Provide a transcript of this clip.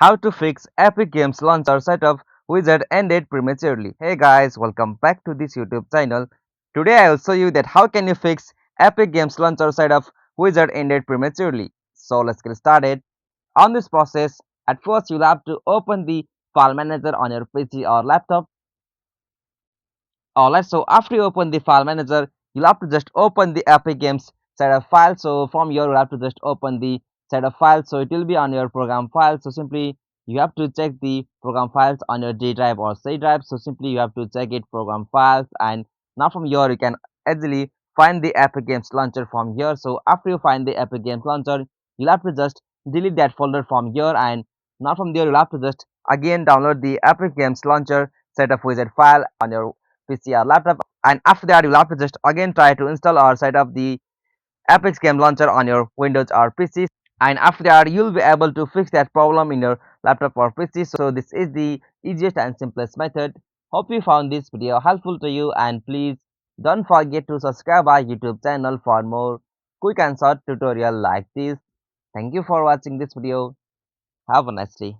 How to fix Epic Games launcher setup Wizard ended prematurely. Hey guys, welcome back to this YouTube channel. Today I will show you that how can you fix Epic Games launcher setup Wizard ended prematurely. So let's get started. On this process, at first you'll have to open the file manager on your PC or laptop. Alright, so after you open the file manager, you'll have to just open the Epic Games setup file. So from here, you'll have to just open the setup file. So it will be on your program file. So simply you have to check the program files on your D drive or C drive. So simply you have to check it program files, and now from here you can easily find the Epic Games launcher from here. So after you find the Epic Games launcher, you'll have to just delete that folder from here, and now from there you'll have to just again download the Epic Games launcher setup wizard file on your PC or laptop, and after that you'll have to just again try to install or set up the Apex game launcher on your Windows or PC, and after that you'll be able to fix that problem in your laptop or PC. So this is the easiest and simplest method. Hope you found this video helpful to you, and please don't forget to subscribe our YouTube channel for more quick and short tutorial like this. Thank you for watching this video. Have a nice day.